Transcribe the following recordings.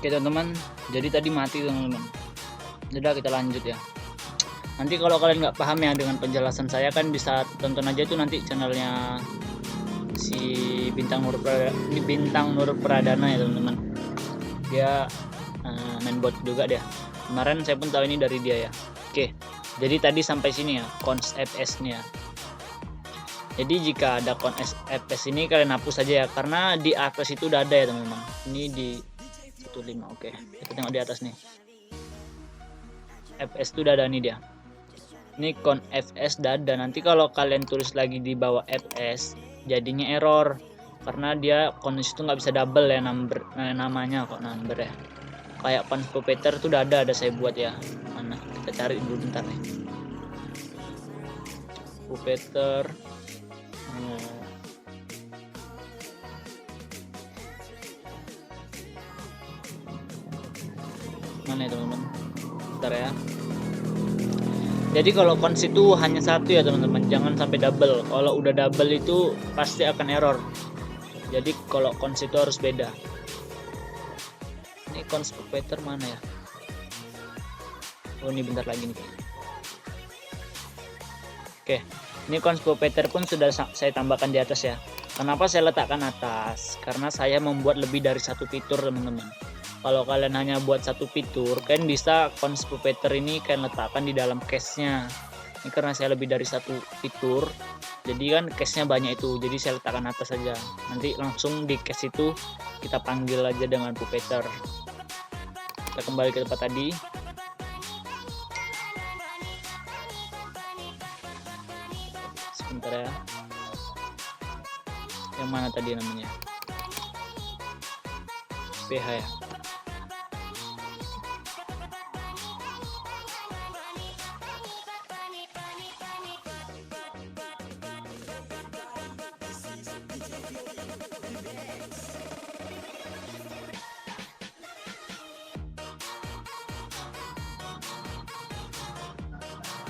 Oke teman-teman, jadi tadi mati teman-teman. Udah kita lanjut ya. Nanti kalau kalian nggak paham ya dengan penjelasan saya, kan bisa tonton aja tuh nanti channelnya si Bintang Nur Pradana ya teman-teman. Dia main bot juga dia. Kemarin saya pun tahu ini dari dia ya. Oke, jadi tadi sampai sini ya cons fs nya. Jadi jika ada cons fs ini kalian hapus saja ya, karena di atas itu udah ada ya teman-teman. Ini di 15. Oke, kita tengok di atas nih. fs itu udah ada nih dia. Ini con fs udah ada. Nanti kalau kalian tulis lagi di bawah fs jadinya error, karena dia cons itu nggak bisa double ya namanya kok number ya. Kayak cons puppetr tuh udah ada saya buat ya. Mana kita cari dulu bentar nih. Puppetr mana ya teman-teman, bentar ya. Jadi kalau cons itu hanya satu ya teman-teman, jangan sampai double. Kalau udah double itu pasti akan error. Jadi kalau cons itu harus beda. Ini cons puppetr mana ya? Oh ini bentar lagi nih. Oke, ini cons puppetr pun sudah saya tambahkan di atas ya. Kenapa saya letakkan atas? Karena saya membuat lebih dari satu fitur teman-teman. Kalau kalian hanya buat satu fitur, kalian bisa cons puppetr ini kalian letakkan di dalam cache-nya. Ini karena saya lebih dari satu fitur, jadi kan cache-nya banyak itu, jadi saya letakkan atas saja. Nanti langsung di cache itu kita panggil aja dengan puppetr. Kita kembali ke tempat tadi. Sebentar ya. Yang mana tadi namanya? PH ya.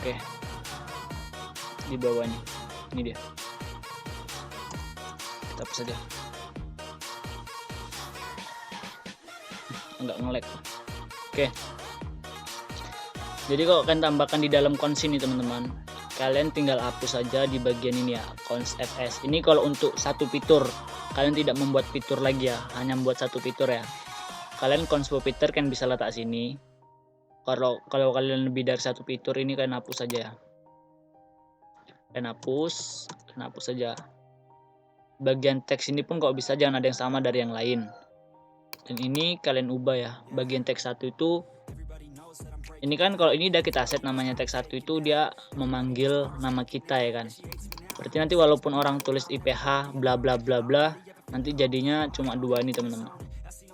Oke, di bawah nih, ini dia. Kita hapus saja. Enggak nge-lag. Oke. Jadi kalau kalian tambahkan di dalam cons ini teman-teman, kalian tinggal hapus saja di bagian ini ya, cons fs. Ini kalau untuk satu fitur, kalian tidak membuat fitur lagi ya, hanya membuat satu fitur ya. Kalian cons puppetr kan bisa letak sini. Kalau kalian lebih dari satu fitur ini kalian hapus saja ya. Kalian hapus saja. Bagian teks ini pun kalau bisa jangan ada yang sama dari yang lain. Dan ini kalian ubah ya. Bagian teks satu itu, ini kan kalau ini udah kita set namanya teks satu itu dia memanggil nama kita ya kan. Berarti nanti walaupun orang tulis IPH bla bla bla bla, nanti jadinya cuma dua ini teman-teman.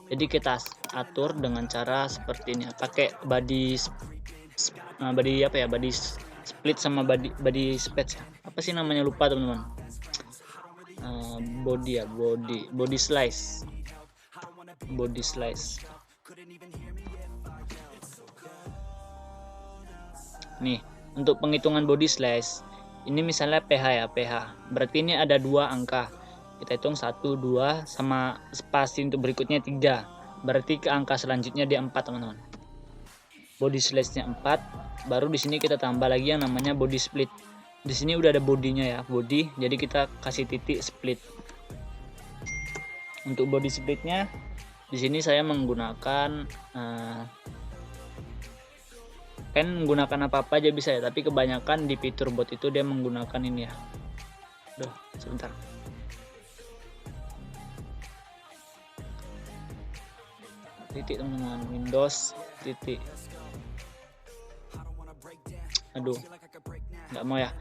Jadi kita atur dengan cara seperti ini, pakai body apa ya, body split sama body space. Apa sih namanya, lupa teman-teman. Body ya, body slice. Nih, untuk penghitungan body slice, ini misalnya PH ya, PH. Berarti ini ada dua angka. Kita hitung 1, 2, sama spasi untuk berikutnya 3. Berarti ke angka selanjutnya dia 4 teman-teman. Body slice-nya 4. Baru di sini kita tambah lagi yang namanya body split. Di sini udah ada bodinya ya, body. Jadi kita kasih titik split. Untuk body splitnya, di sini saya menggunakan kan menggunakan apa-apa aja bisa ya, tapi kebanyakan di fitur bot itu dia menggunakan ini ya. Duh, sebentar. Titik teman-teman, Windows titik. Aduh, nggak mau ya.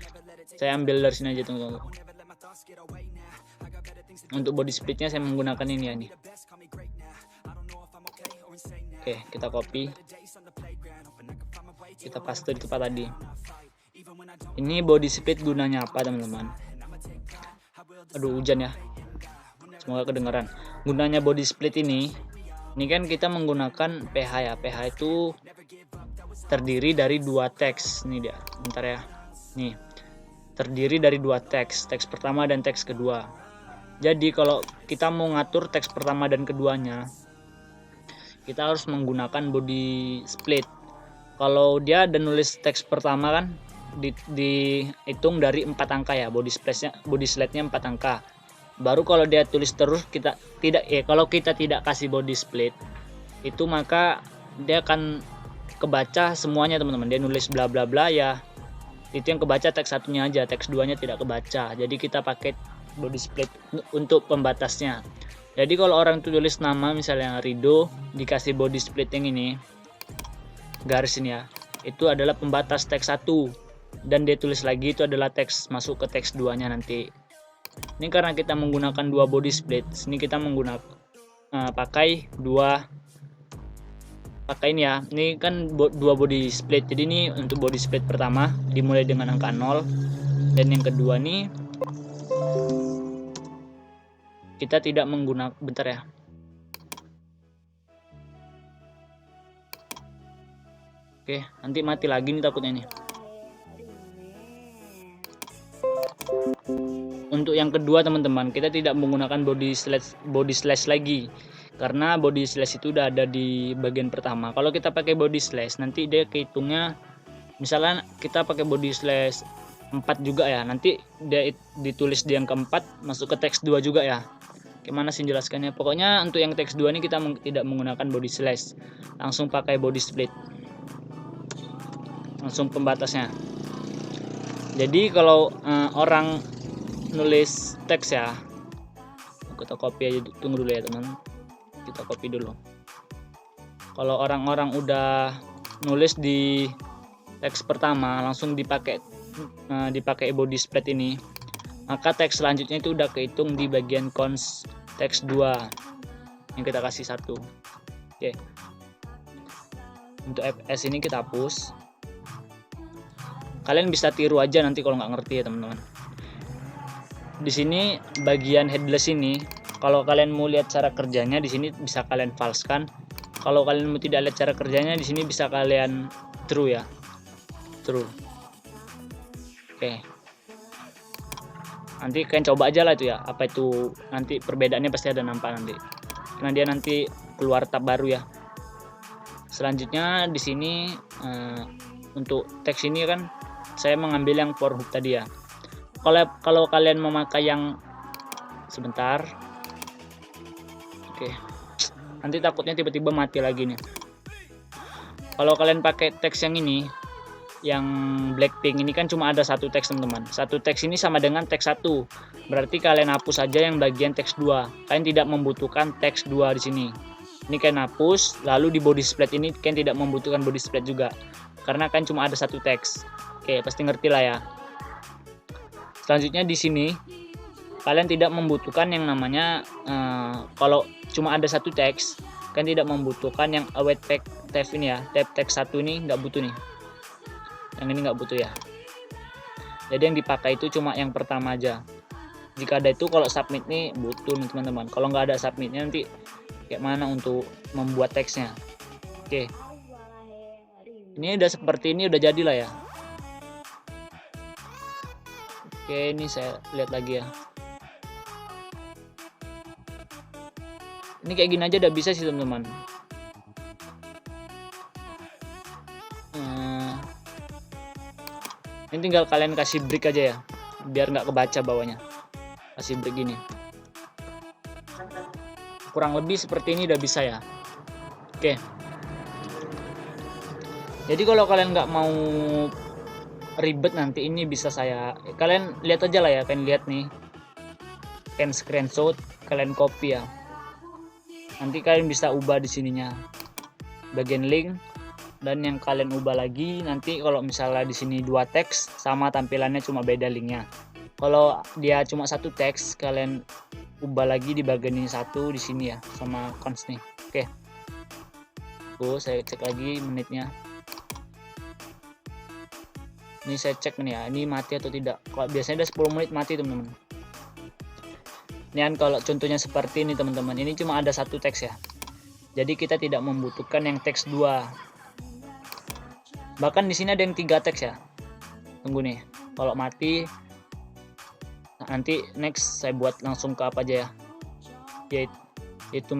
Saya ambil dari sini aja teman-teman. Untuk body splitnya saya menggunakan ini ya nih. Oke, kita copy. Kita paste di tempat tadi. Ini body split gunanya apa teman-teman? Aduh, hujan ya. Semoga kedengaran. Gunanya body split ini kan kita menggunakan PH ya. PH itu terdiri dari dua teks. Ini dia. Bentar ya. Nih. Terdiri dari dua teks. Teks pertama dan teks kedua. Jadi kalau kita mau ngatur teks pertama dan keduanya, kita harus menggunakan body split. Kalau dia ada nulis teks pertama kan dihitung dari 4 angka ya, body slide-nya 4 angka. Baru kalau dia tulis terus kalau kita tidak kasih body split itu, maka dia akan kebaca semuanya teman-teman. Dia nulis bla bla bla ya, itu yang kebaca teks satunya aja, teks 2-nya tidak kebaca. Jadi kita pakai body split untuk pembatasnya. Jadi kalau orang tulis nama misalnya Rido, dikasih body split yang ini, garis ini ya, itu adalah pembatas teks 1, dan dia tulis lagi itu adalah teks masuk ke teks 2-nya nanti. Ini karena kita menggunakan 2 body split, sini kita menggunakan pakai ini ya. Ini kan 2 body split. Jadi ini untuk body split pertama dimulai dengan angka 0, dan yang kedua nih kita tidak menggunakan, bentar ya. Oke, nanti mati lagi nih takutnya nih. Untuk yang kedua teman-teman, kita tidak menggunakan body slash lagi, karena body slash itu udah ada di bagian pertama. Kalau kita pakai body slash nanti dia kehitungnya, misalnya kita pakai body slash 4 juga ya, nanti dia ditulis di yang keempat masuk ke teks 2 juga ya. Gimana sih jelaskannya? Pokoknya untuk yang teks 2 ini kita tidak menggunakan body slash, langsung pakai body split, langsung pembatasnya. Jadi kalau orang nulis teks ya, kita copy aja, tunggu dulu ya teman, kita copy dulu. Kalau orang-orang udah nulis di teks pertama langsung dipakai body split ini, maka teks selanjutnya itu udah kehitung di bagian cons teks 2 yang kita kasih 1. Oke, untuk fs ini kita hapus. Kalian bisa tiru aja nanti kalau nggak ngerti ya teman-teman. Di sini bagian headless ini, kalau kalian mau lihat cara kerjanya di sini bisa kalian falsekan. Kalau kalian mau tidak lihat cara kerjanya di sini bisa kalian true ya, true. Oke, nanti kalian coba aja lah itu ya, apa itu nanti perbedaannya pasti ada nampak nanti, karena dia nanti keluar tab baru ya. Selanjutnya di sini untuk teks ini kan saya mengambil yang for hook tadi ya. Kalau kalian memakai yang sebentar, oke, nanti takutnya tiba-tiba mati lagi nih. Kalau kalian pakai teks yang ini, yang Blackpink ini kan cuma ada 1 teks teman-teman. 1 teks ini sama dengan teks 1, berarti kalian hapus saja yang bagian teks 2. Kalian tidak membutuhkan teks 2 di sini. Ini kalian hapus, lalu di body split ini kalian tidak membutuhkan body split juga, karena kan cuma ada 1 teks. Oke, pasti ngerti lah ya. Selanjutnya di sini kalian tidak membutuhkan yang namanya kalau cuma ada 1 teks, kan tidak membutuhkan yang await tab ini ya, tab teks 1 ini nggak butuh nih. Yang ini nggak butuh ya. Jadi yang dipakai itu cuma yang pertama aja. Jika ada itu, kalau submit nih butuh nih teman-teman. Kalau nggak ada submitnya nanti kayak mana untuk membuat teksnya. Oke, ini udah seperti ini, udah jadilah ya. Oke, ini saya lihat lagi ya. Ini kayak gini aja udah bisa sih teman-teman. Ini tinggal kalian kasih break aja ya, biar nggak kebaca bawahnya. Kasih break gini. Kurang lebih seperti ini udah bisa ya. Oke. Jadi kalau kalian nggak mau ribet nanti, ini bisa kalian lihat aja lah ya, kalian lihat nih, kalian screenshot, kalian copy ya. Nanti kalian bisa ubah di sininya, bagian link. Dan yang kalian ubah lagi nanti kalau misalnya di sini 2 teks sama tampilannya cuma beda linknya. Kalau dia cuma 1 teks, kalian ubah lagi di bagian ini 1 di sini ya, sama cons nih. Oke. Saya cek lagi menitnya. Ini saya cek nih ya, ini mati atau tidak. Kalau biasanya udah 10 menit mati teman-teman. Ini kan kalau contohnya seperti ini teman-teman, ini cuma ada 1 teks ya. Jadi kita tidak membutuhkan yang teks 2. Bahkan di sini ada yang 3 teks ya. Tunggu nih, kalau mati nanti next saya buat langsung ke apa aja ya, yaitu